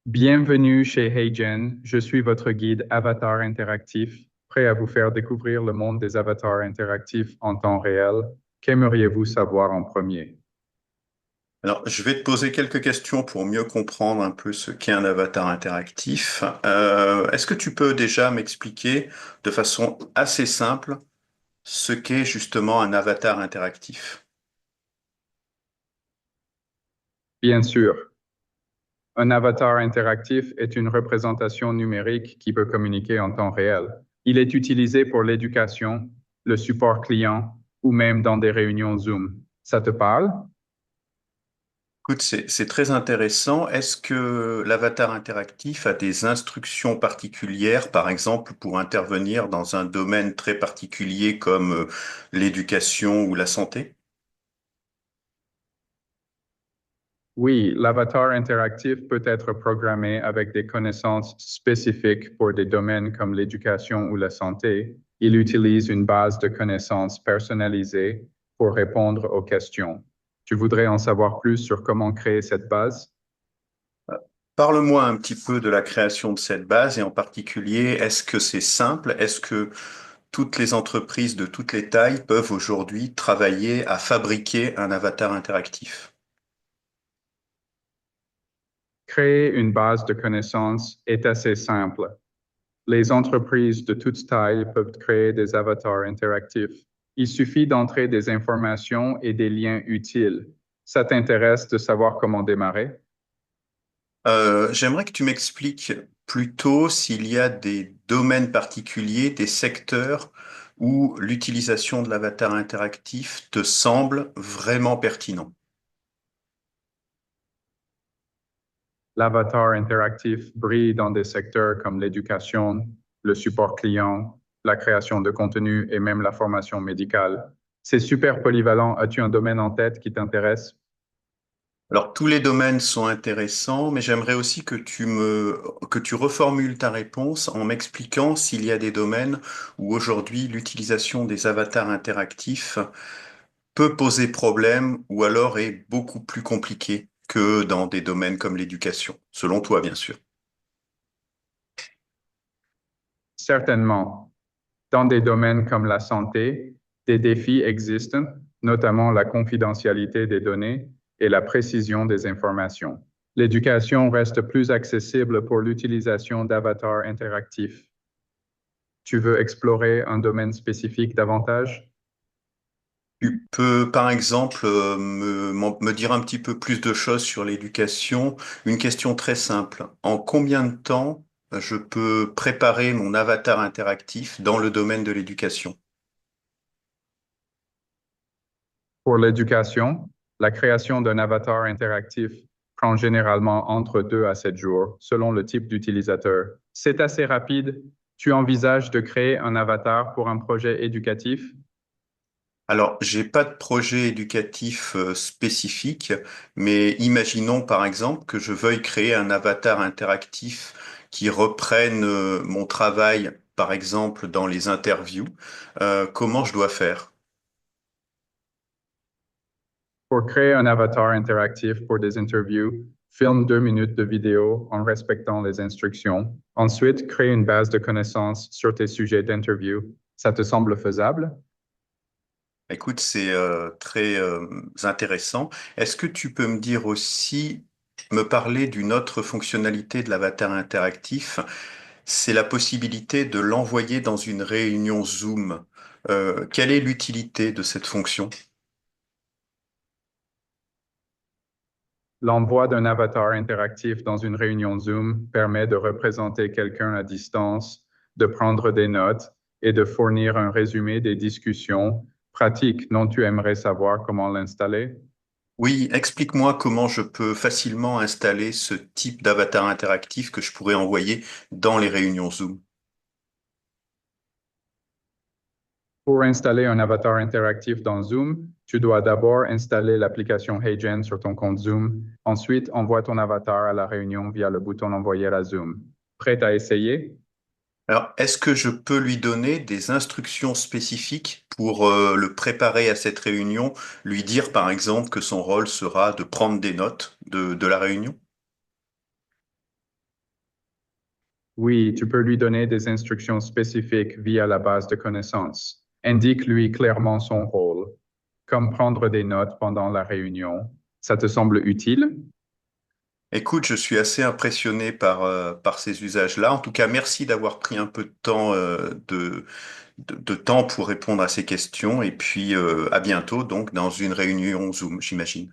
Bienvenue chez HeyGen, je suis votre guide Avatar interactif, prêt à vous faire découvrir le monde des avatars interactifs en temps réel. Qu'aimeriez-vous savoir en premier? Alors, je vais te poser quelques questions pour mieux comprendre un peu ce qu'est un avatar interactif. Est-ce que tu peux déjà m'expliquer de façon assez simple ce qu'est justement un avatar interactif? Bien sûr, un avatar interactif est une représentation numérique qui peut communiquer en temps réel. Il est utilisé pour l'éducation, le support client ou même dans des réunions Zoom. Ça te parle? Écoute, c'est très intéressant. Est-ce que l'avatar interactif a des instructions particulières, par exemple, pour intervenir dans un domaine très particulier comme l'éducation ou la santé? Oui, l'avatar interactif peut être programmé avec des connaissances spécifiques pour des domaines comme l'éducation ou la santé. Il utilise une base de connaissances personnalisée pour répondre aux questions. Tu voudrais en savoir plus sur comment créer cette base? Parle-moi un petit peu de la création de cette base et en particulier, est-ce que c'est simple? Est-ce que toutes les entreprises de toutes les tailles peuvent aujourd'hui travailler à fabriquer un avatar interactif? Créer une base de connaissances est assez simple. Les entreprises de toute taille peuvent créer des avatars interactifs. Il suffit d'entrer des informations et des liens utiles. Ça t'intéresse de savoir comment démarrer? J'aimerais que tu m'expliques plutôt s'il y a des domaines particuliers, des secteurs où l'utilisation de l'avatar interactif te semble vraiment pertinent. L'avatar interactif brille dans des secteurs comme l'éducation, le support client, la création de contenu et même la formation médicale. C'est super polyvalent. As-tu un domaine en tête qui t'intéresse? Alors, tous les domaines sont intéressants, mais j'aimerais aussi que tu reformules ta réponse en m'expliquant s'il y a des domaines où aujourd'hui l'utilisation des avatars interactifs peut poser problème ou alors est beaucoup plus compliquée que dans des domaines comme l'éducation, selon toi, bien sûr. Certainement. Dans des domaines comme la santé, des défis existent, notamment la confidentialité des données et la précision des informations. L'éducation reste plus accessible pour l'utilisation d'avatars interactifs. Tu veux explorer un domaine spécifique davantage? Tu peux, par exemple, me dire un petit peu plus de choses sur l'éducation. Une question très simple. En combien de temps je peux préparer mon avatar interactif dans le domaine de l'éducation? Pour l'éducation, la création d'un avatar interactif prend généralement entre 2 à 7 jours, selon le type d'utilisateur. C'est assez rapide. Tu envisages de créer un avatar pour un projet éducatif? Alors, j'ai pas de projet éducatif spécifique, mais imaginons par exemple que je veuille créer un avatar interactif qui reprenne mon travail, par exemple dans les interviews. Comment je dois faire? Pour créer un avatar interactif pour des interviews, filme 2 minutes de vidéo en respectant les instructions. Ensuite, crée une base de connaissances sur tes sujets d'interview. Ça te semble faisable? Écoute, c'est très intéressant. Est-ce que tu peux me dire aussi, me parler d'une autre fonctionnalité de l'avatar interactif? C'est la possibilité de l'envoyer dans une réunion Zoom. Quelle est l'utilité de cette fonction? L'envoi d'un avatar interactif dans une réunion Zoom permet de représenter quelqu'un à distance, de prendre des notes et de fournir un résumé des discussions. Pratique, non, tu aimerais savoir comment l'installer? Oui, explique-moi comment je peux facilement installer ce type d'avatar interactif que je pourrais envoyer dans les réunions Zoom. Pour installer un avatar interactif dans Zoom, tu dois d'abord installer l'application HeyGen sur ton compte Zoom. Ensuite, envoie ton avatar à la réunion via le bouton Envoyer à Zoom. Prêt à essayer? Alors, est-ce que je peux lui donner des instructions spécifiques pour le préparer à cette réunion, lui dire par exemple que son rôle sera de prendre des notes de la réunion? Oui, tu peux lui donner des instructions spécifiques via la base de connaissances. Indique-lui clairement son rôle, comme prendre des notes pendant la réunion. Ça te semble utile? Écoute, je suis assez impressionné par ces usages-là. En tout cas, merci d'avoir pris un peu de temps, de temps pour répondre à ces questions. Et puis, à bientôt, donc, dans une réunion Zoom, j'imagine.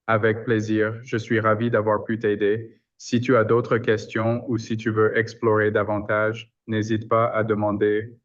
Avec plaisir. Je suis ravi d'avoir pu t'aider. Si tu as d'autres questions ou si tu veux explorer davantage, n'hésite pas à demander